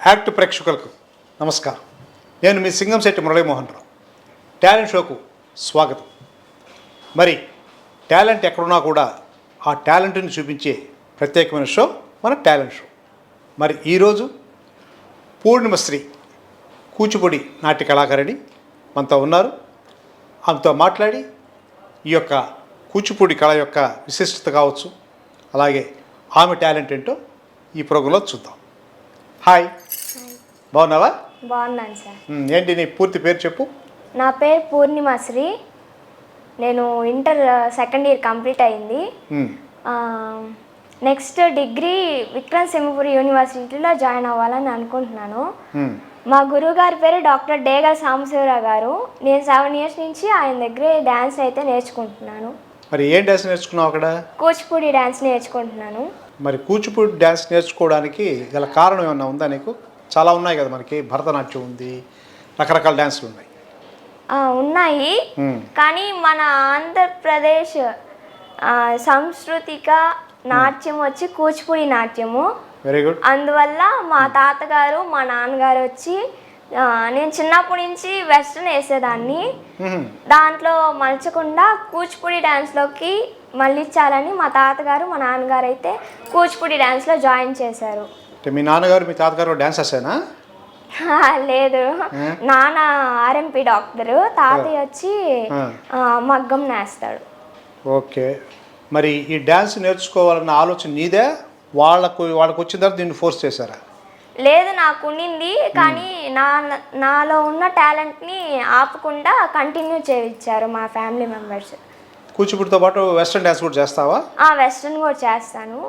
Act ప్రేక్షకులకు నమస్కారం. నేను మీ సింగంశెట్టి మురళీమోహన్ రావు. టాలెంట్ షోకు స్వాగతం. మరి టాలెంట్ ఎక్కడున్నా కూడా ఆ టాలెంట్ని చూపించే ప్రత్యేకమైన షో మన టాలెంట్ షో. మరి ఈరోజు పూర్ణిమశ్రీ కూచిపూడి నాట్య కళాకారిణి మనతో ఉన్నారు. ఆమెతో మాట్లాడి ఈ యొక్క కూచిపూడి కళ యొక్క విశిష్టత కావచ్చు, అలాగే ఆమె టాలెంట్ ఏంటో ఈ ప్రోగ్రాంలో చూద్దాం. హాయ్, బాగున్నావా? బాగున్నాను సార్. ఏంటి నీ పూర్తి పేరు చెప్పు. నా పేరు పూర్ణిమశ్రీ. నేను ఇంటర్ సెకండ్ ఇయర్ కంప్లీట్ అయింది. నెక్స్ట్ డిగ్రీ విక్రమ్ సింహపురి యూనివర్సిటీలో జాయిన్ అవ్వాలని అనుకుంటున్నాను. మా గురువు గారి పేరు డాక్టర్ డేగల్ సాంబశివరావు గారు. నేను 7 years నుంచి ఆయన దగ్గరే డ్యాన్స్ అయితే నేర్చుకుంటున్నాను. మరి ఏం డ్యాన్స్ నేర్చుకున్నావు అక్కడ? కూచిపూడి డ్యాన్స్ నేర్చుకుంటున్నాను. మరి కూచిపూడి డ్యాన్స్ నేర్చుకోవడానికి గల కారణం ఏమన్నా ఉందా నీకు? చాలా ఉన్నాయి కదా, మనకి భరతనాట్యం ఉంది, రకరకాల డ్యాన్సులు ఉన్నాయి. ఉన్నాయి, కానీ మన ఆంధ్రప్రదేశ్ సాంస్కృతిక నాట్యం వచ్చి కూచిపూడి నాట్యము. Very good. అందువల్ల మా తాతగారు మా నాన్నగారు వచ్చి నేను చిన్నప్పటి నుంచి వెస్ట్రన్ వేసేదాన్ని, దాంట్లో మలచకుండా కూచిపూడి డ్యాన్స్లోకి మళ్ళించాలని మా తాతగారు మా నాన్నగారు అయితే కూచిపూడి డ్యాన్స్లో జాయిన్ చేశారు. మీ నాన్నగారు మీ తాతగారు డ్యాన్స్ వేసేనా? లేదు, నాన్న ఆర్ఎంపీ డాక్టరు, తాతయ్య వచ్చి మగ్గం నేస్తాడు. ఓకే. మరి ఈ డ్యాన్స్ నేర్చుకోవాలన్న ఆలోచన నీదే? వాళ్ళకు వచ్చిన తర్వాత దీన్ని ఫోర్స్ చేశారా? లేదు, నాకు ఉండింది, కానీ నాలో ఉన్న టాలెంట్ని ఆపకుండా కంటిన్యూ చేయించారు మా ఫ్యామిలీ మెంబర్స్. కూచిపూడితో పాటు వెస్ట్రన్ డ్యాన్స్ కూడా చేస్తావా? వెస్ట్రన్ కూడా చేస్తాను,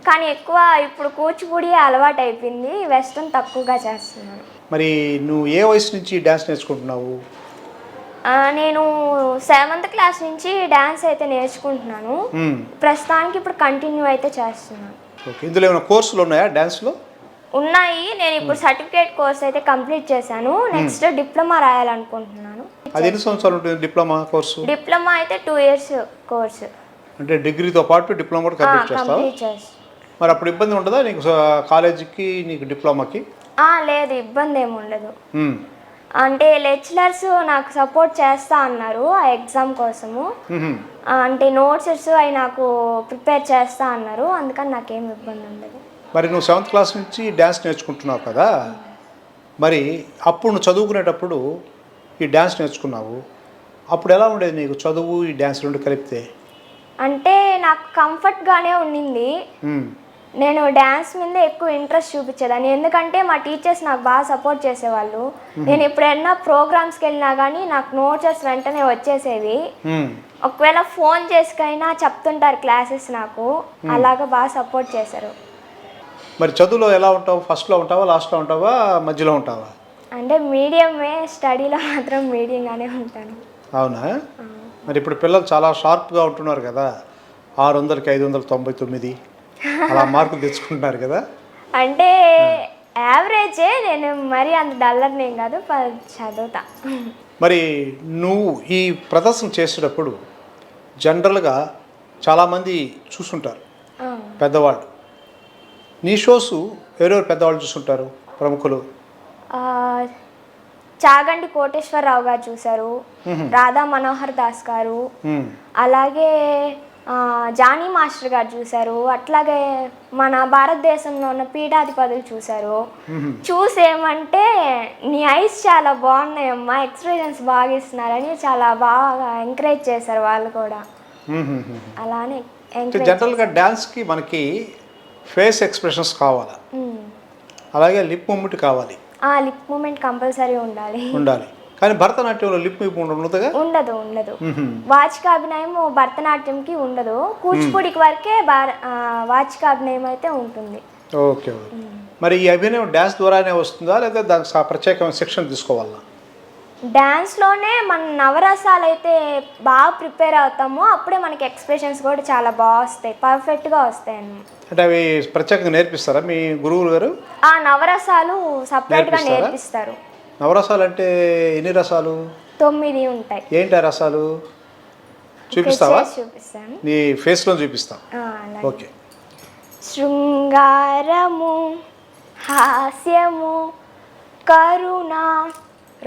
కానీ ఎక్కువ ఇప్పుడు కూచిపూడి అలవాటు అయిపోయింది, వెస్ట్రన్ తక్కువగా చేస్తున్నాను. మరి నువ్వు ఏ వయసు నుంచి డ్యాన్స్ నేర్చుకుంటున్నావు? నేను 7th క్లాస్ నుంచి డ్యాన్స్ అయితే నేర్చుకుంటున్నాను. ప్రస్తుతానికి ఇప్పుడు కంటిన్యూ అయితే చేస్తున్నాను. ఓకే. ఇందులో ఏమైనా కోర్సులు ఉన్నాయా డ్యాన్స్లో? ఉన్నాయి. నేను ఇప్పుడు సర్టిఫికేట్ కోర్స్ అయితే కంప్లీట్ చేశాను. నెక్స్ట్ డిప్లొమా రాయాలనుకుంటున్నాను. అది ఎన్ని సంవత్సరాలు ఉంటుంది డిప్లొమా కోర్సు? డిప్లొమా అయితే 2 years కోర్సు. అంటే డిగ్రీతో పాటు డిప్లొమా కూడా కంప్లీట్ చేస్తావా? మరి అప్పుడు ఇబ్బంది ఉండదా నీకు కాలేజీకి నీకు డిప్లొమాకి? లేదు, ఇబ్బంది ఏమి ఉండదు. అంటే లెక్చరర్స్ నాకు సపోర్ట్ చేస్తా అన్నారు ఆ ఎగ్జామ్ కోసము. అంటే నోట్స్ అవి నాకు ప్రిపేర్ చేస్తా అన్నారు, అందుకని నాకేం ఇబ్బంది ఉండదు. మరి నువ్వు 7th క్లాస్ నుంచి డ్యాన్స్ నేర్చుకుంటున్నావు కదా, మరి అప్పుడు నువ్వు చదువుకునేటప్పుడు ఈ డ్యాన్స్ నేర్చుకున్నావు, అప్పుడు ఎలా ఉండేది నీకు చదువు ఈ డ్యాన్స్ రెండు కలిపితే? అంటే నాకు కంఫర్ట్గానే ఉండింది. నేను డ్యాన్స్ మీద ఎక్కువ ఇంట్రెస్ట్ చూపించేదాన్ని, ఎందుకంటే మా టీచర్స్ నాకు బాగా సపోర్ట్ చేసేవాళ్ళు. నేను ఎప్పుడైనా ప్రోగ్రామ్స్కి వెళ్ళినా కానీ నాకు నోట్స్ వెంటనే వచ్చేసేవి. ఒకవేళ ఫోన్ చేసుకైనా చెప్తుంటారు క్లాసెస్ నాకు, అలాగా బాగా సపోర్ట్ చేశారు. మరి చదువులో ఎలా ఉంటావు? ఫస్ట్లో ఉంటావా, లాస్ట్లో ఉంటావా, మధ్యలో ఉంటావా? అంటే మీడియమే, స్టడీలో మాత్రం మీడియంగానే ఉంటాను. అవునా? మరి ఇప్పుడు పిల్లలు చాలా షార్ప్గా ఉంటున్నారు కదా, 600కి 599 అలా మార్కులు తెచ్చుకుంటున్నారు కదా. అంటే యావరేజే, నేను మరీ అంత డల్లర్నేం కాదు, చదువుతా. మరి నువ్వు ఈ ప్రదర్శన చేసేటప్పుడు జనరల్గా చాలామంది చూసుంటారు పెద్దవాళ్ళు. నీ షోస్ ఎవరెవరు పెద్దవాళ్ళు చూసుంటారు ప్రముఖులు? చాగంటి కోటేశ్వరరావు గారు చూశారు, రాధా మనోహర్ దాస్ గారు, అలాగే జానీ మాస్టర్ గారు చూశారు, అట్లాగే మన భారతదేశంలో ఉన్న పీఠాధిపతులు చూశారు. చూసేమంటే నీ ఐస్ చాలా బాగున్నాయమ్మా, ఎక్స్ప్రెషన్స్ బాగా ఇస్తున్నారని చాలా బాగా ఎంకరేజ్ చేశారు వాళ్ళు కూడా. అలానే జనరల్గా డ్యాన్స్కి మనకి ఫేస్ ఎక్స్ప్రెషన్స్ కావాలి, అలాగే లిప్ మూమెంట్ కావాలి. లిప్ మూమెంట్ కంపల్సరీ ఉండాలి. కానీ భరతనాట్యంలో లిప్ మూమెంట్ ఉండదుగా? ఉండదు. వాచికాభినయం భరతనాట్యంకి ఉండదు, కూచిపూడికి వరకే వాచికాభినయం అయితే ఉంటుంది. ఓకే. మరి ఈ అభినయం డ్యాన్స్ ద్వారానే వస్తుందా, లేదా దానికి ప్రత్యేకమైన శిక్షణ తీసుకోవాలా? డ్యాన్స్లోనే మన నవరసాలు అయితే బాగా ప్రిపేర్ అవుతామో అప్పుడే మనకి ఎక్స్ప్రెషన్స్ కూడా చాలా బాగా వస్తాయి, పర్ఫెక్ట్గా వస్తాయి అన్నమాట. అంటే అవి ప్రత్యేకంగా నేర్పిస్తారా మీ గురువులు గారు? నవరసాలు సపరేట్గా నేర్పిస్తారు. నవరసాలు అంటే ఎన్ని రసాలు? 9 ఉంటాయి. ఏంటి ఆ రసాలు చూపిస్తావా? చూపిస్తాను, నీ ఫేస్లో చూపిస్తాం. ఓకే. శృంగారము హాస్యము కరుణ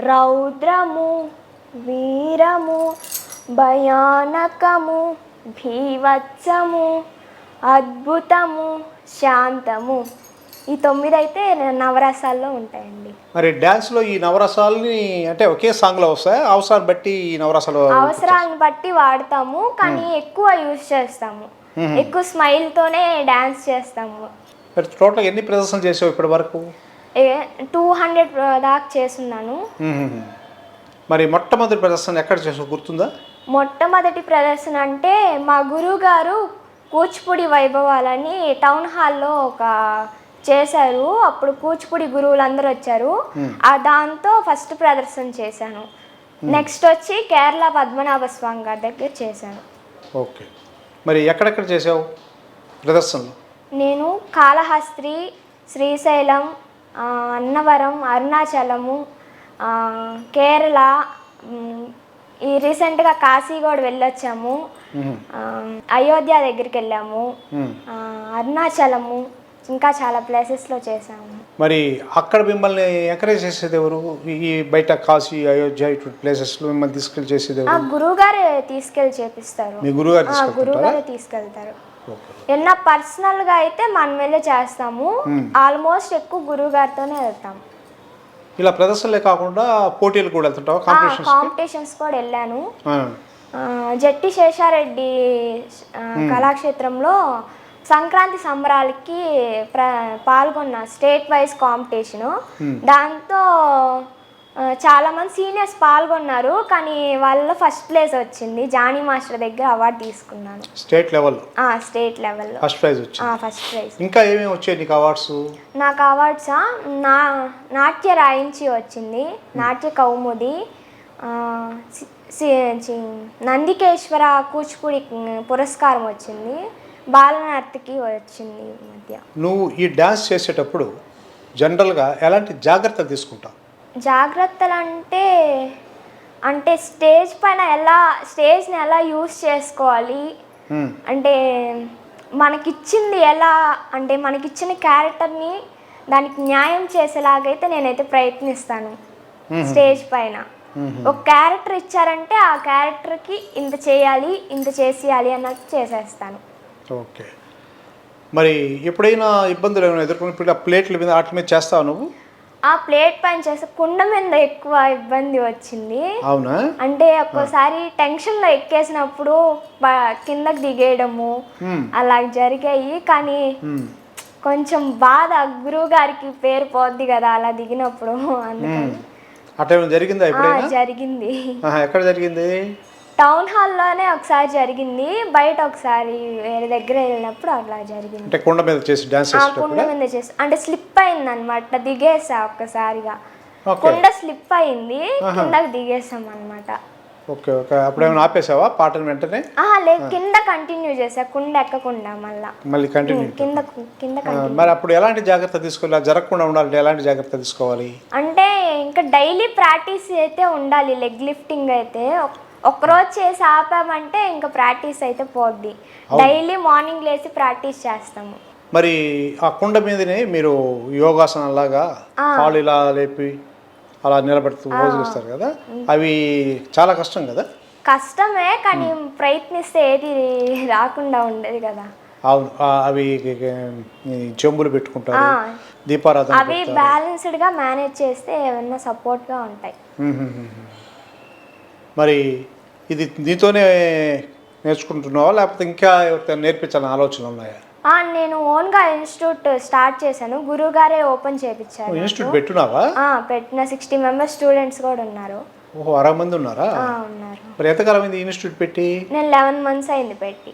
రౌద్రము వీరము భయానకము భీవత్సము అద్భుతము శాంతము ఈ 9 అయితే నవరసాల్లో ఉంటాయండి. మరి డ్యాన్స్లో ఈ నవరసాలని అంటే ఒకే సాంగ్లో వస్తాయి, అవసరాన్ని బట్టి ఈ నవరసాలు అవసరాన్ని బట్టి వాడతాము, కానీ ఎక్కువ యూజ్ చేస్తాము. ఎక్కువ స్మైల్తోనే డ్యాన్స్ చేస్తాము. మరి టోటల్ ఎన్ని ప్రదర్శనలు చేసావు ఇప్పటి వరకు? 200 దాకా చేస్తున్నాను. మరి మొట్టమొదటి ప్రదర్శన ఎక్కడ చేసావు గుర్తుందా? మొట్టమొదటి ప్రదర్శన అంటే మా గురువు గారు కూచిపూడి వైభవాలని టౌన్ హాల్లో ఒక చేశారు. అప్పుడు కూచిపూడి గురువులందరూ వచ్చారు. దాంతో ఫస్ట్ ప్రదర్శన చేశాను. నెక్స్ట్ వచ్చి కేరళ పద్మనాభ స్వామి గారి దగ్గర చేశాను. ఓకే, మరి ఎక్కడెక్కడ చేసావు ప్రదర్శనలు? నేను కాళహస్తి, శ్రీశైలం, అన్నవరం, అరుణాచలము, కేరళ, ఈ రీసెంట్గా కాశీ కూడా వెళ్ళొచ్చాము, అయోధ్య దగ్గరికి వెళ్ళాము, అరుణాచలము, ఇంకా చాలా ప్లేసెస్లో చేసాము. మరి అక్కడ మిమ్మల్ని ఎంకరేజ్ చేసేది ఎవరు? ఈ బయట కాశీ, అయోధ్య ఇటువంటి ప్లేసెస్లో మిమ్మల్ని తీసుకెళ్ళి చేసేది ఎవరు? గురువుగారే తీసుకెళ్ళి చేపిస్తారు. మీ గురువుగారే తీసుకెళ్తారు. ఏమన్నా పర్సనల్గా అయితే మనం వెళ్ళి చేస్తాము. ఆల్మోస్ట్ ఎక్కువ గురువు గారితోనే వెళ్తాము. ఇలా ప్రదర్శనలే కాకుండా పోటీలు కూడా వెళ్తుంటావా? కాంపిటీషన్స్ కూడా వెళ్ళాను. జట్టి శేషారెడ్డి కళాక్షేత్రంలో సంక్రాంతి సంబరాలకి పాల్గొన్న స్టేట్ వైజ్ కాంపిటీషను. దాంతో చాలామంది సీనియర్స్ పాల్గొన్నారు, కానీ వాళ్ళలో ఫస్ట్ ప్లేస్ వచ్చింది. జానీ మాస్టర్ దగ్గర అవార్డు తీసుకున్నాను. స్టేట్ లెవెల్లో? స్టేట్ లెవెల్లో ఫస్ట్ ప్రైజ్ వచ్చింది. First prize. ఇంకా ఏమేమి వచ్చాయి నీకు అవార్డ్స్? నాకు అవార్డ్సా, నాట్య రాయించి వచ్చింది, నాట్య కౌముది, నందికేశ్వర కూచిపూడి పురస్కారం వచ్చింది, బాలనర్తకి వచ్చింది. ఈ మధ్య నువ్వు ఈ డ్యాన్స్ చేసేటప్పుడు జనరల్గా ఎలాంటి జాగ్రత్తలు తీసుకుంటావు? జాగ్రత్తలు అంటే స్టేజ్ని ఎలా యూస్ చేసుకోవాలి, అంటే మనకిచ్చింది అంటే మనకిచ్చిన క్యారెక్టర్ని దానికి న్యాయం చేసేలాగైతే నేనైతే ప్రయత్నిస్తాను. స్టేజ్ పైన ఒక క్యారెక్టర్ ఇచ్చారంటే ఆ క్యారెక్టర్కి ఇంత చేయాలి, ఇంత చేసేయాలి అన్నట్టు చేసేస్తాను. ఓకే, మరి ఎప్పుడైనా ఇబ్బందులు ఏమైనా ఎదుర్కొన్నప్పుడు ప్లేట్ల మీద వాటి మీద చేస్తావు నువ్వు? ఆ ప్లేట్ పైన చేస్తే కుండ మీద ఎక్కువ ఇబ్బంది వచ్చింది. అవునా? అంటే ఒక్కోసారి టెన్షన్లో ఎక్కేసినప్పుడు కిందకి దిగేయడము అలా జరిగాయి. కానీ కొంచెం బాధ, గురువు గారికి పేరు పోద్ది కదా అలా దిగినప్పుడు, అందుకని. అట్లా జరిగిందా ఎప్పుడైనా? జరిగింది. ఎక్కడ జరిగింది? టౌన్ హాల్లోనే ఒకసారి జరిగింది, బయట ఒకసారి వేరే దగ్గర వెళ్ళినప్పుడు అట్లా జరిగింది. అంటే కుండ మీద చేసి డాన్స్ కుండ మీద చేసి అంటే స్లిప్ అయింది అనమాట, దిగేసా ఒక్కసారిగా. కుండ స్లిప్ అయింది, కిందకి దిగేసాం అనమాట. ఓకే ఓకే, అప్పుడేమైనా ఆపేసావా పాటను వెంటనే? లేదు, కింద కంటిన్యూ చేసా, కుండ ఎక్కకుండా మళ్ళీ కంటిన్యూ కింద. మరి అప్పుడు ఎలాంటి జాగ్రత్త తీసుకోవాలి? జరగకుండా ఉండాలంటే ఎలాంటి జాగ్రత్త తీసుకోవాలి? అంటే ఇంకా డైలీ ప్రాక్టీస్ అయితే ఉండాలి. లెగ్ లిఫ్టింగ్ అయితే ఒక్కరోజు చేసి ఆపామంటే ఇంకా ప్రాక్టీస్ అయితే పోద్ది. డైలీ మార్నింగ్ లేచి ప్రాక్టీస్ చేస్తాము. మరి ఆ కుండ మీదనే మీరు యోగాసనం లాగా కాళ్ళు ఇలా లేపి అలా నిలబెడుతూ వదిలిస్తారు కదా, అవి చాలా కష్టం కదా? కష్టమే, కానీ ప్రయత్నిస్తే ఏది రాకుండా ఉండదు కదా. అవును, అవి చెంబులు పెట్టుకుంటారు, దీపారాధన, అవి బ్యాలెన్స్డ్గా మేనేజ్ చేస్తే ఏమన్నా సపోర్ట్గా ఉంటాయి. మరి ఇది నీతోనే నేర్చుకుంటున్నావా లేకపోతే ఇంకా ఎవరితో నేర్పించాలని ఆలోచనలు ఉన్నాయా? నేను ఓన్గా ఇన్స్టిట్యూట్ స్టార్ట్ చేశాను. గురువు గారే ఓపెన్ చేయించారు. ఇన్స్టిట్యూట్ పెట్టున్నావా? పెట్టిన 60 మెంబర్స్ స్టూడెంట్స్ కూడా ఉన్నారు. ఓహో, 60 మంది ఉన్నారా? ఉన్నారు. మరి ఎంతకాలం అయింది ఇన్స్టిట్యూట్ పెట్టి? నేను 11 months అయింది పెట్టి.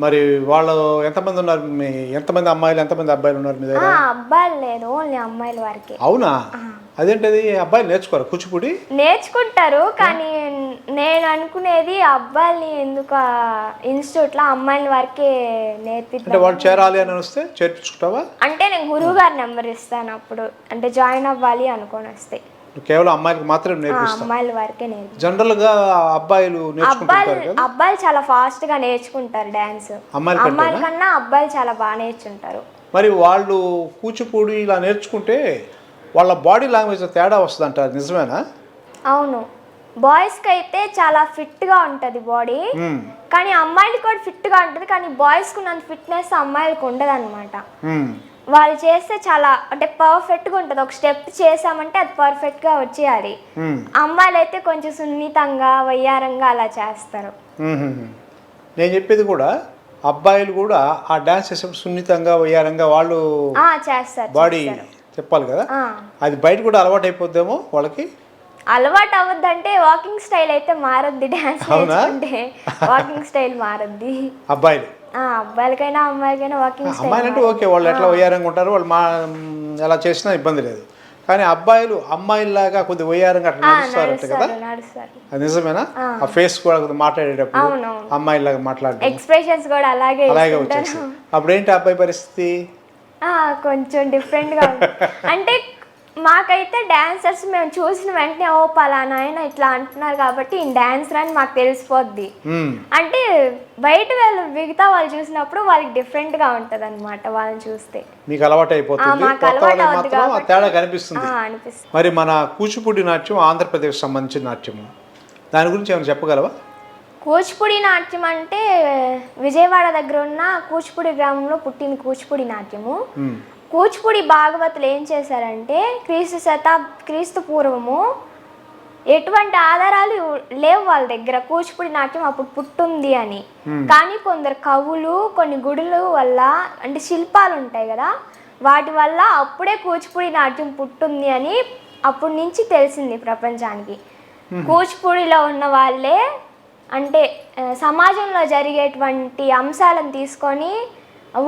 మరి వాళ్ళు ఎంతమంది ఉన్నారు? ఎంతమంది అమ్మాయిలు ఎంతమంది అబ్బాయిలు ఉన్నారు మీ దగ్గర? అబ్బాయిలు లేదు, ఓన్లీ అమ్మాయిల వరకే. అవునా? అదేంటది, అబ్బాయిలు నేర్చుకోరు కూచిపూడి? నేర్చుకుంటారు, కానీ నేను అనుకునేది అబ్బాయిల్ని ఎందుకు ఇన్స్టిట్యూట్లో అమ్మాయిల వరకే నేర్పిద్దాం. అంటే వాళ్ళు చేరాలి అని వస్తే చేర్పించుకుంటావా? అంటే నేను గురువు గారి నెంబర్ ఇస్తాను అప్పుడు, అంటే జాయిన్ అవ్వాలి అనుకొని వస్తే. కేవలం అమ్మాయిలకు మాత్రమే నేర్పిస్తాను? అమ్మాయిల వరకే నేర్పిస్తాను. జనరల్ గా అబ్బాయిలు నేర్చుకుంటారు కదా? అబ్బాయిలు చాలా ఫాస్ట్ గా నేర్చుకుంటారు డాన్స్. అమ్మాయిల కన్నా అబ్బాయిలు చాలా బాగా నేర్చుకుంటారు. మరి వాళ్ళు కూచిపూడి ఇలా నేర్చుకుంటే వాళ్ళ బాడీ లాంగ్వేజ్ తేడా వస్తుంది అంటారు, నిజమేనా? అవును, బాయ్స్కి అయితే చాలా ఫిట్గా ఉంటుంది బాడీ, కానీ అమ్మాయిలకి కూడా ఫిట్గా ఉంటుంది, కానీ బాయ్స్కి ఉన్నంత ఫిట్నెస్ అమ్మాయిలకు ఉండదు అనమాట. వాళ్ళు చేస్తే చాలా అంటే పర్ఫెక్ట్గా ఉంటుంది. ఒక స్టెప్ చేసామంటే అది పర్ఫెక్ట్గా వచ్చేయాలి. అమ్మాయిలు అయితే కొంచెం సున్నితంగా వయ్యారంగా అలా చేస్తారు. నేను చెప్పేది కూడా అబ్బాయిలు కూడా ఆ డాన్స్ చేసేప్పుడు సున్నితంగా వయ్యారంగా వాళ్ళు చేస్తారు, బాడీ చెప్పాలి కదా. అది బయట కూడా అలవాటు అయిపోద్దేమో వాళ్ళకి. అలవాటు అవ్వద్దంటే వాకింగ్ స్టైల్ అయితే మారద్ది, డాన్స్ నేర్చుకుంటే వాకింగ్ స్టైల్ మారద్ది. అబ్బాయిలకైనా అమ్మాయిలకైనా వాకింగ్ స్టైల్. అమ్మాయిలు అంటే ఓకే, వాళ్ళు ఎట్లా వయ్యారంగా ఉంటారు, వాళ్ళు ఎలా చేసినా ఇబ్బంది లేదు. కానీ అబ్బాయిలు అమ్మాయిలాగా కొద్దిగా వయ్యారంగా అట్లా నడుస్తారంట కదా, అది నిజమేనా? ఆ ఫేస్ కూడా కొద్దిగా మాట్లాడేటప్పుడు అమ్మాయిలాగా మాట్లాడడం, ఎక్స్ప్రెషన్స్ కూడా అలాగే వచ్చేస్తాయి. అప్పుడు ఏంటి అబ్బాయి పరిస్థితి? కొంచెం డిఫరెంట్గా అంటే మాకైతే డాన్సర్స్ మేము చూసిన వెంటనే ఓ పలానా ఆయన ఇట్లా అంటున్నారు కాబట్టి ఈ డాన్సర్ అని మాకు తెలిసిపోద్ది. అంటే బయట వాళ్ళు మిగతా వాళ్ళు చూసినప్పుడు వాళ్ళకి డిఫరెంట్గా ఉంటుంది అనమాట. వాళ్ళని చూస్తే మీకు అలవాటు అయిపోతుంది, తేడా కనిపిస్తుంది. మరి మన కూచిపూడి నాట్యం ఆంధ్రప్రదేశ్ సంబంధించిన నాట్యము, దాని గురించి ఏమైనా చెప్పగలవా? కూచిపూడి నాట్యం అంటే విజయవాడ దగ్గర ఉన్న కూచిపూడి గ్రామంలో పుట్టింది కూచిపూడి నాట్యము. కూచిపూడి భాగవతులు ఏం చేశారంటే క్రీస్తు పూర్వము ఎటువంటి ఆధారాలు లేవు వాళ్ళ దగ్గర కూచిపూడి నాట్యం అప్పుడు పుట్టింది అని. కానీ కొందరు కవులు కొన్ని గుడుల వల్ల అంటే శిల్పాలు ఉంటాయి కదా, వాటి వల్ల అప్పుడే కూచిపూడి నాట్యం పుట్టింది అని అప్పటి నుంచి తెలిసింది ప్రపంచానికి. కూచిపూడిలో ఉన్న వాళ్ళే అంటే సమాజంలో జరిగేటువంటి అంశాలను తీసుకొని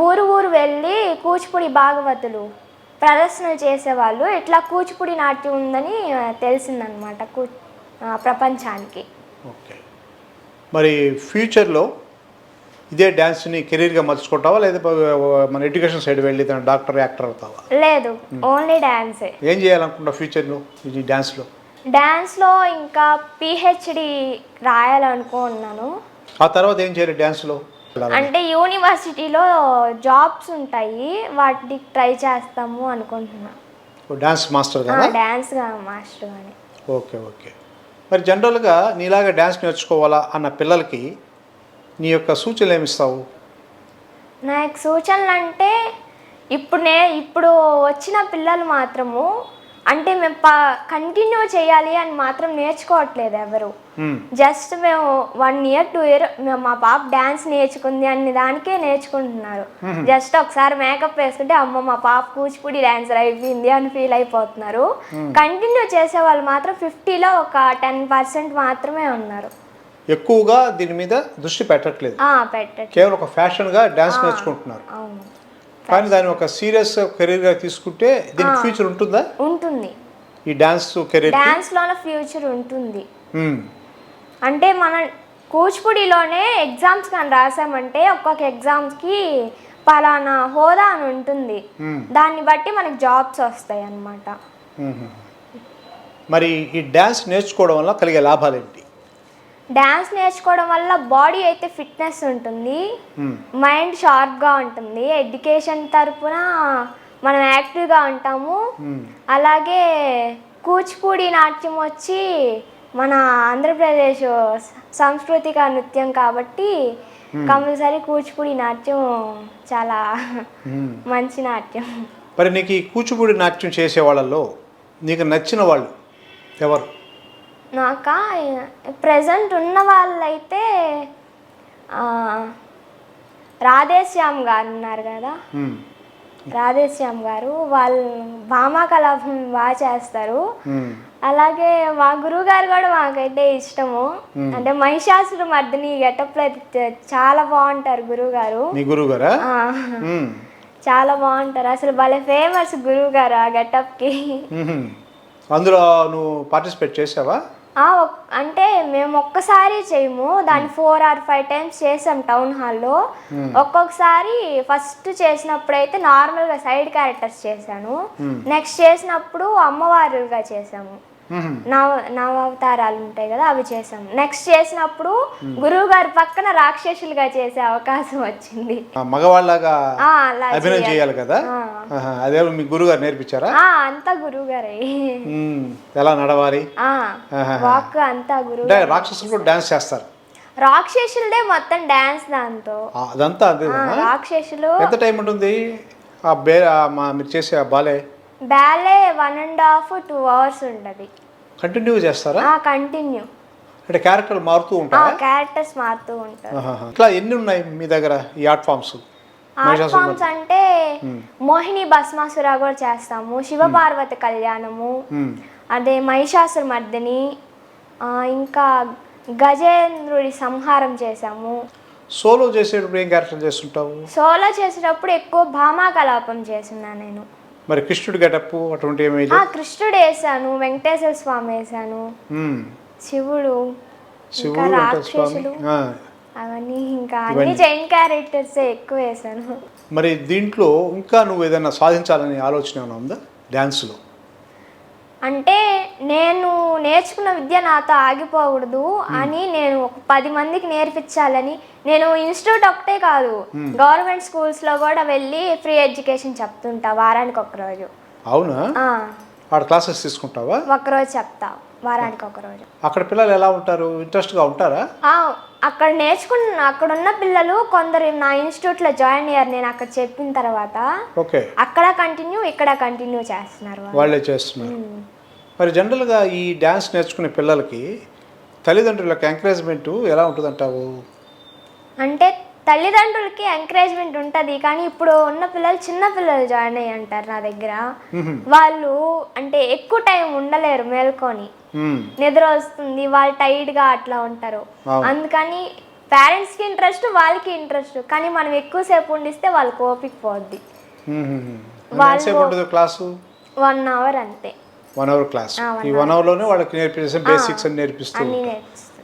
ఊరు వెళ్ళి కూచిపూడి భాగవతులు ప్రదర్శనలు చేసేవాళ్ళు. ఇట్లా కూచిపూడి నాట్యం ఉందని తెలిసిందనమాట ప్రపంచానికి. ఓకే, మరి ఫ్యూచర్లో ఇదే డ్యాన్స్ని కెరీర్గా మలుచుకుంటావా, లేదా మన ఎడ్యుకేషన్ సైడ్ వెళ్ళి డాక్టర్ యాక్టర్ అవుతావా? లేదు, ఓన్లీ డాన్సే. ఏం చేయాలనుకుంటా ఫ్యూచర్లో ఈ డాన్స్లో? డాన్స్లో ఇంకా పిహెచ్డి రాయాలనుకున్నాను. ఆ తర్వాత ఏం చేయాలి డాన్స్లో? అంటే యూనివర్సిటీలో జాబ్స్ ఉంటాయి, వాటికి ట్రై చేస్తాము అనుకుంటున్నా. డాన్స్ మాస్టర్ డాన్స్ మాస్టర్ అని. ఓకే. మరి జనరల్గా నీలాగా డాన్స్ నేర్చుకోవాలా అన్న పిల్లలకి నీ యొక్క సూచనలు ఏమిస్తావు? నా యొక్క సూచనలు అంటే ఇప్పుడు వచ్చిన పిల్లలు మాత్రము అంటే మేము కంటిన్యూ చేయాలి అని మాత్రం నేర్చుకోవట్లేదు ఎవరు. జస్ట్ మేము 1 year 2 year మా పాప డాన్స్ నేర్చుకుంది అనే దానికే నేర్చుకుంటున్నారు. జస్ట్ ఒకసారి మేకప్ వేసుకుంటే అమ్మ మా పాప కూచిపూడి డాన్సర్ అయిపోయింది అని ఫీల్ అయిపోతున్నారు. కంటిన్యూ చేసే వాళ్ళు మాత్రం 50లో ఒక 10% మాత్రమే ఉన్నారు. ఎక్కువగా దీని మీద దృష్టి పెట్టట్లేదు, కేవలం ఒక ఫ్యాషన్గా డాన్స్ నేర్చుకుంటున్నారు. కానీ దాని ఒక సీరియస్ కెరీర్గా తీసుకుంటే దీనికి ఫ్యూచర్ ఉంటుందా? ఉంటుంది. ఈ డాన్స్ కెరీర్, డాన్స్లోనే ఫ్యూచర్ ఉంటుంది. అంటే మన కూచిపూడిలోనే ఎగ్జామ్స్ కానీ రాసామంటే ఒక్కొక్క ఎగ్జామ్స్కి పలానా హోదా అని ఉంటుంది, దాన్ని బట్టి మనకి జాబ్స్ వస్తాయి అన్నమాట. మరి ఈ డాన్స్ నేర్చుకోవడం వల్ల కలిగే లాభాలు ఏంటి? డాన్స్ నేర్చుకోవడం వల్ల బాడీ అయితే ఫిట్నెస్ ఉంటుంది, మైండ్ షార్ప్గా ఉంటుంది, ఎడ్యుకేషన్ తరపున మనం యాక్టివ్గా ఉంటాము. అలాగే కూచిపూడి నాట్యం వచ్చి మన ఆంధ్రప్రదేశ్ సాంస్కృతిక నృత్యం కాబట్టి కంపల్సరీ కూచిపూడి నాట్యం చాలా మంచి నాట్యం. మరి నీకు ఈ కూచిపూడి నాట్యం చేసే వాళ్ళల్లో నీకు నచ్చిన వాళ్ళు ఎవరు? నాకా ప్రజెంట్ ఉన్న వాళ్ళైతే రాధేశ్యామ్ గారు ఉన్నారు కదా, రాధేశ్యామ్ గారు వాళ్ళు భామా కలాపం బాగా చేస్తారు. అలాగే మా గురువు గారు కూడా మాకైతే ఇష్టము. అంటే మహిషాసుర మర్దిని గెటప్లో చాలా బాగుంటారు గురువు గారు. చాలా బాగుంటారు అసలు, భలే ఫేమస్ గురువు గారు ఆ గెటప్కి. అందులో నువ్వు పార్టిసిపేట్ చేసావా? అంటే మేము ఒక్కసారి చేయము, దాన్ని 4 or 5 times చేసాం టౌన్ హాల్లో. ఒక్కొక్కసారి ఫస్ట్ చేసినప్పుడు అయితే నార్మల్గా సైడ్ క్యారెక్టర్స్ చేశాను, నెక్స్ట్ చేసినప్పుడు అమ్మవారుగా చేసాము. నవవతారాలు ఉంటాయి కదా, అవి చేసాం. నెక్స్ట్ చేసినప్పుడు గురువు గారి పక్కన రాక్షసులుగా చేసే అవకాశం వచ్చింది. మగవాళ్ళగా అలా అభినయం చేయాలి కదా. అదే మీ గురువు గారు నేర్పించారా? అంతా గురువు గారే. ఎలా నడవాలి వాక్ అంతా గురువు. అంటే రాక్షసులు కూడా డాన్స్ చేస్తారు? రాక్షసులదే మొత్తం డాన్స్ దాంతో అదంతా అదే. రాక్షసులు ఎంత టైం ఉంటుంది మీరు చేసే ఆ బ్యాలే 1.5 to 2 hours ఉంటుంది. కంటిన్యూ చేస్తారా? కంటిన్యూ. అంటే క్యారెక్టర్లు మారుతూ ఉంటాయి? క్యారెక్టర్స్ మారుతూ ఉంటాయి. ఇట్లా ఎన్ని ఉన్నాయి మీ దగ్గర ఈ ఆర్ట్ ఫామ్స్? ఆర్ట్ ఫామ్స్ అంటే మోహిని భస్మాసుర కూడా చేస్తాము, శివపార్వతి కళ్యాణము, అదే మహిషాసుర మర్దిని, ఇంకా గజేంద్రుడి సంహారం చేసాము. సోలో చేసేటప్పుడు ఏం క్యారెక్టర్ చేస్తుంటావు? సోలో చేసేటప్పుడు ఎక్కువ భామా కలాపం చేస్తున్నా నేను. మరి కృష్ణుడు గెటప్ అటువంటి ఏమీ? కృష్ణుడు వేసాను, వెంకటేశ్వర స్వామి వేసాను, శివుడు, రాక్షసులు, అవన్నీ ఇంకా అన్ని జైన్ క్యారెక్టర్స్ ఎక్కువ వేసాను. మరి దీంట్లో ఇంకా నువ్వు ఏదైనా సాధించాలని ఆలోచన ఏమైనా ఉందా డ్యాన్స్లో? అంటే నేను నేర్చుకున్న విద్య నాతో ఆగిపోకూడదు అని నేను ఒక 10 మందికి నేర్పించాలని. నేను ఇన్స్టిట్యూట్ ఒకటే కాదు, గవర్నమెంట్ స్కూల్స్లో కూడా వెళ్ళి ఫ్రీ ఎడ్యుకేషన్ చెప్తుంటా వారానికి ఒకరోజు. అవునా? ఆడ క్లాసెస్ తీసుకుంటావా? ఒకరోజు చెప్తా, వారానికి ఒకరోజు. అక్కడ పిల్లలు ఎలా ఉంటారు? ఇంట్రెస్ట్గా ఉంటారా? అక్కడ అక్కడ ఉన్న పిల్లలు కొందరు నా ఇన్స్టిట్యూట్లో జాయిన్ అయ్యారు. నేను అక్కడ చెప్పిన తర్వాత అక్కడ కంటిన్యూ, ఇక్కడ కంటిన్యూ చేస్తున్నారు, వాళ్ళే చేస్తున్నారు. మరి జనరల్గా ఈ డ్యాన్స్ నేర్చుకునే పిల్లలకి తల్లిదండ్రులకు ఎంకరేజ్మెంట్ ఎలా ఉంటుందంటావు? అంటే తల్లిదండ్రులకి ఎంకరేజ్మెంట్ ఉంటుంది, కానీ ఇప్పుడు ఉన్న పిల్లలు చిన్న పిల్లలు జాయిన్ అయ్యి అంటారు నా దగ్గర. వాళ్ళు అంటే ఎక్కువ టైం ఉండలేరు మేల్కొని, నిద్ర వస్తుంది, వాళ్ళు టైర్డ్గా అట్లా ఉంటారు. అందుకని పేరెంట్స్కి ఇంట్రెస్ట్, వాళ్ళకి ఇంట్రెస్ట్, కానీ మనం ఎక్కువసేపు ఉండిస్తే వాళ్ళకి ఓపిక పోద్ది. క్లాసు 1 hour అంతే. 1 hour క్లాస్. ఈ 1 hourలోనే వాళ్ళకి నేర్పించే బేసిక్స్ అని నేర్పిస్తూ.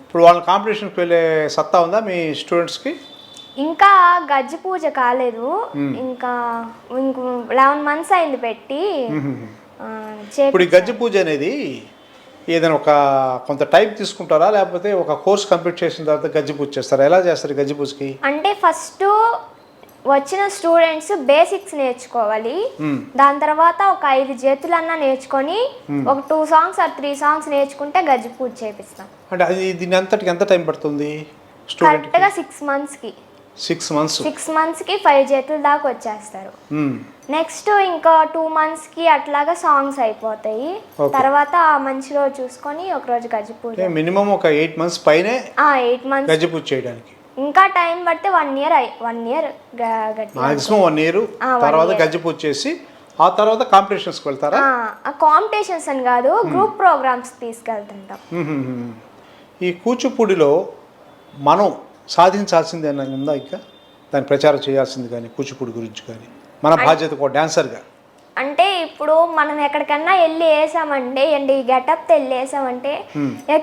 ఇప్పుడు వాళ్ళ కాంపిటీషన్కి వెళ్ళే సత్తా ఉందా మీ స్టూడెంట్స్కి? ఇంకా గజ్జి పూజ కాలేదు, ఇంకా 11 months అయింది పెట్టి. ఇప్పుడు ఈ గజ్జి పూజ అనేది ఏదైనా కొంత టైం తీసుకుంటారా, లేకపోతే ఒక కోర్స్ కంప్లీట్ చేసిన తర్వాత గజ్జి పూజ చేస్తారా? ఎలా చేస్తారు గజ్జి పూజకి? అంటే ఫస్ట్ వచ్చిన స్టూడెంట్స్ బేసిక్స్ నేర్చుకోవాలి, దాని తర్వాత ఒక 5 చేతులన్నా నేర్చుకొని ఒక 2 songs or 3 songs నేర్చుకుంటే గజ్జి పూజ చేపిస్తాం. అంటే దీని అంతటికి ఎంత టైం పడుతుంది? కరెక్ట్గా 6 monthsకి. 6 monthsకి 5 చేతుల దాకా వచ్చేస్తారు. నెక్స్ట్ ఇంకా 2 monthsకి అట్లాగా సాంగ్స్ అయిపోతాయి. తర్వాత మంచి రోజు చూసుకొని ఒక రోజు గజ్జి పూజ. మినిమం ఒక 8 months పైనే 8 months గజ్జి పూజ చేయడానికి. ఇంకా టైం పడితే 1 year మాక్సిమం 1 year తర్వాత గజ్జి పూజ చేసి ఆ తర్వాత కాంపిటీషన్స్కి వెళ్తారా? కాంపిటీషన్స్ అని కాదు, గ్రూప్ ప్రోగ్రామ్స్ తీసుకెళ్తుంటాం. ఈ కూచిపూడిలో మనం సాధించాల్సింది ఏమైనా ఉందా? ఇంకా దాన్ని ప్రచారం చేయాల్సింది కానీ కూచిపూడి గురించి కానీ మన బాధ్యత ఒక డాన్సర్గా? అంటే ఇప్పుడు మనం ఎక్కడికన్నా వెళ్ళి వేసామంటే, ఈ గెటప్ వెళ్ళి వేసామంటే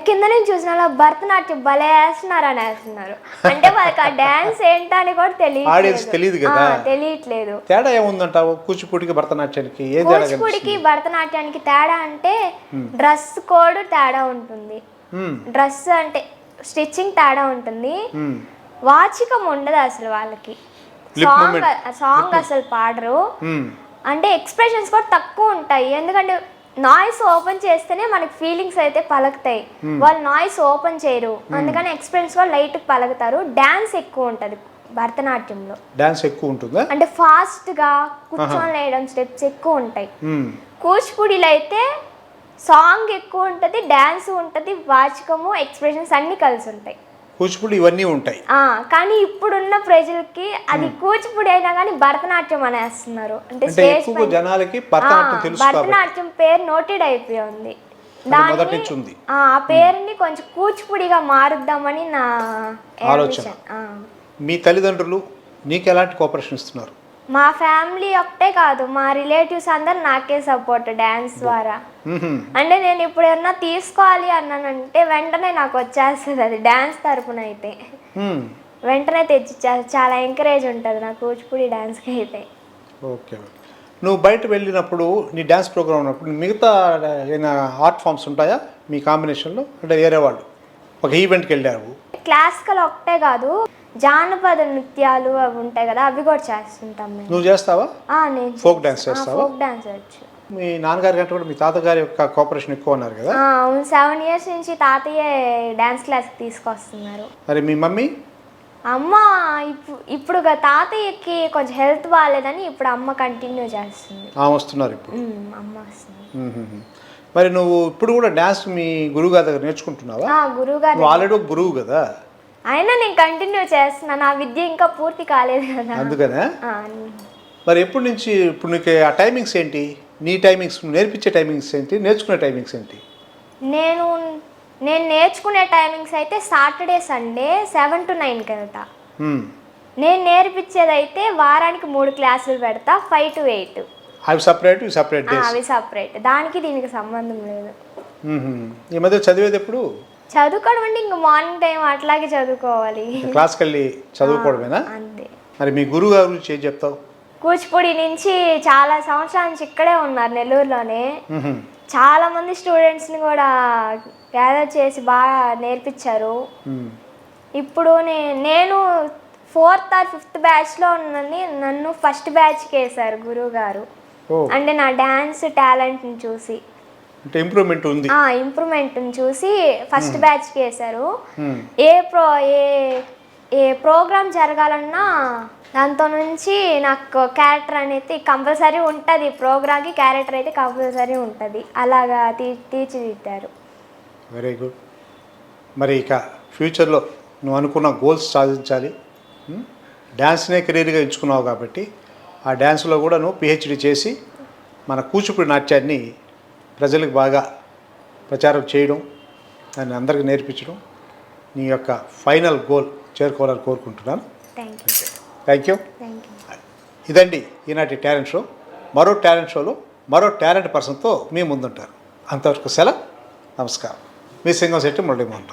కింద నుంచి చూసిన భరతనాట్యం భలే వేస్తున్నారు అని వేస్తున్నారు. అంటే వాళ్ళకి ఆ డాన్స్ ఏంటో అని కూడా తెలియదు కదా, తెలియట్లేదు. తేడా ఏముందంటావు కూచిపూడికి భరతనాట్యానికి? కూచిపూడికి భరతనాట్యానికి తేడా అంటే డ్రెస్ కోడ్ తేడా ఉంటుంది. డ్రెస్ అంటే స్టిచ్చింగ్ తేడా ఉంటుంది, వాచికం ఉండదు అసలు వాళ్ళకి. సాంగ్ అసలు పాడరు, అంటే ఎక్స్ప్రెషన్స్ కూడా తక్కువ ఉంటాయి. ఎందుకంటే నాయిస్ ఓపెన్ చేస్తేనే మనకి ఫీలింగ్స్ అయితే పలుకుతాయి, వాళ్ళు నాయిస్ ఓపెన్ చేయరు, అందుకని ఎక్స్ప్రెషన్స్ కూడా లైట్ పలుకుతారు. డాన్స్ ఎక్కువ ఉంటుంది భరతనాట్యంలో. డాన్స్ ఎక్కువ ఉంటుందా? అంటే ఫాస్ట్ గా కూర్చొని వేయడం, స్టెప్స్ ఎక్కువ ఉంటాయి. కూచిపూడిలో అయితే సాంగ్ ఎక్కువ ఉంటుంది, డాన్స్ ఉంటుంది, వాచకము, ఎక్స్ప్రెషన్స్ అన్ని కలిసి ఉంటాయి. కూచిపూడి ఇవన్నీ ఉంటాయి. కానీ ఇప్పుడున్న ప్రజలకి అది కూచిపూడి అయినా కానీ భరతనాట్యం అనేస్తున్నారు. అంటే జనాలకి భరతనాట్యం పేరు నోటెడ్ అయిపోయింది, దాని ఆ పేరుని కొంచెం కూచిపూడిగా మారుద్దామని నా ఆలోచన. మీ తల్లిదండ్రులు నీకు ఎలాంటి కోఆపరేషన్ ఇస్తున్నారు? మా ఫ్యామిలీ ఒకటే కాదు, మా రిలేటివ్స్ అందరు నాకే సపోర్ట్ డాన్స్ ద్వారా. అంటే నేను ఇప్పుడు ఏమన్నా తీసుకోవాలి అన్నానంటే వెంటనే నాకు వచ్చేస్తుంది, అది డాన్స్ తరపున అయితే వెంటనే తెచ్చిచ్చేస్తుంది. చాలా ఎంకరేజ్ ఉంటుంది నాకు కూచిపూడి డాన్స్కి అయితే. ఓకే. నువ్వు బయట వెళ్ళినప్పుడు నీ డ్యాన్స్ ప్రోగ్రామ్ ఉన్నప్పుడు మిగతా ఏమైనా ఆర్ట్ ఫామ్స్ ఉంటాయా మీ కాంబినేషన్లో, అంటే వేరే వాళ్ళు ఒక ఈవెంట్కి వెళ్ళారు? క్లాసికల్ ఒకటే కాదు, జానపద నృత్యాలు అవి ఉంటాయి కదా, అవి కూడా చేస్తుంటాం మేము. నువ్వు చేస్తావా? నేను ఫోక్ డ్యాన్స్ చేస్తావా? ఫోక్ డాన్స్ వచ్చు. మీ నాన్నగారి కంటే కూడా మీ తాతగారి యొక్క కోఆపరేషన్ ఎక్కువ ఉన్నారు కదా? అవును, 7 years నుంచి తాతయ్య డ్యాన్స్ క్లాస్కి తీసుకొస్తున్నారు. మరి మీ మమ్మీ? అమ్మ ఇప్పుడు తాతయ్యకి కొంచెం హెల్త్ బాగాలేదని ఇప్పుడు అమ్మ కంటిన్యూ చేస్తుంది. వస్తున్నారు ఇప్పుడు? అమ్మ వస్తుంది. మరి నువ్వు ఇప్పుడు కూడా డ్యాన్స్ మీ గురువు గారి దగ్గర నేర్చుకుంటున్నావా? గురువు గారు ఆల్రెడీ ఒక గురువు కదా, అయినా నేను కంటిన్యూ చేస్తున్నా, నా విద్య ఇంకా పూర్తి కాలేదు కదా, అందుకనే. మరి ఎప్పటి నుంచి ఇప్పుడు నీకు ఆ టైమింగ్స్ ఏంటి? నీ టైమింగ్స్, నేర్పించే టైమింగ్స్ ఏంటి, నేర్చుకునే టైమింగ్స్ ఏంటి? నేను నేర్చుకునే టైమింగ్స్ అయితే సాటర్డే సండే 7 to 9కి వెళ్తా. నేను నేర్పించేది అయితే వారానికి 3 క్లాసులు పెడతా, 5 to 8. అవి సపరేట్, ఇవి సపరేట్ డేస్? అవి సపరేట్, దానికి దీనికి సంబంధం లేదు. ఈ మధ్య చదివేది ఎప్పుడు? చదువుకోవడం అంటే ఇంకా మార్నింగ్ టైం అట్లాగే చదువుకోవాలి, క్లాస్కి వెళ్ళి చదువుకోవడమేనా? అంతే. మరి మీ గురువు గారి గురించి ఏం చెప్తావు? కూచిపూడి నుంచి చాలా సంవత్సరాల నుంచి ఇక్కడే ఉన్నారు నెల్లూరులోనే. చాలా మంది స్టూడెంట్స్ని కూడా గ్యాదర్ చేసి బాగా నేర్పించారు. ఇప్పుడు నేను 4th or 5th బ్యాచ్లో ఉన్నది, నన్ను ఫస్ట్ బ్యాచ్కి వేశారు గురువు గారు. అంటే నా డ్యాన్స్ టాలెంట్ని చూసి, అంటే ఇంప్రూవ్మెంట్ ఉంది, ఇంప్రూవ్మెంట్ని చూసి ఫస్ట్ బ్యాచ్కి వేశారు. ఏ ప్రోగ్రామ్ జరగాలన్నా దాంతో నుంచి నాకు క్యారెక్టర్ అనేది కంపల్సరీ ఉంటుంది, ప్రోగ్రామ్కి క్యారెక్టర్ అయితే కంపల్సరీ ఉంటుంది, అలాగా తీర్చిదిద్దారు. Very good. మరి ఇక ఫ్యూచర్లో నువ్వు అనుకున్న గోల్స్ సాధించాలి. డ్యాన్స్నే కెరీర్గా ఎంచుకున్నావు కాబట్టి ఆ డ్యాన్స్లో కూడా నువ్వు పిహెచ్డి చేసి మన కూచిపూడి నాట్యాన్ని ప్రజలకు బాగా ప్రచారం చేయడం, దాన్ని అందరికీ నేర్పించడం నీ యొక్క ఫైనల్ గోల్ చేరుకోవాలని కోరుకుంటున్నాను. Thank you. ఇదండి ఈనాటి టాలెంట్ షో. మరో టాలెంట్ షోలో మరో టాలెంట్ పర్సన్తో మీ ముందుంటారు. అంతవరకు సెలవు. నమస్కారం. మీ సింగంశెట్టి మురళీమోహన్ రావు.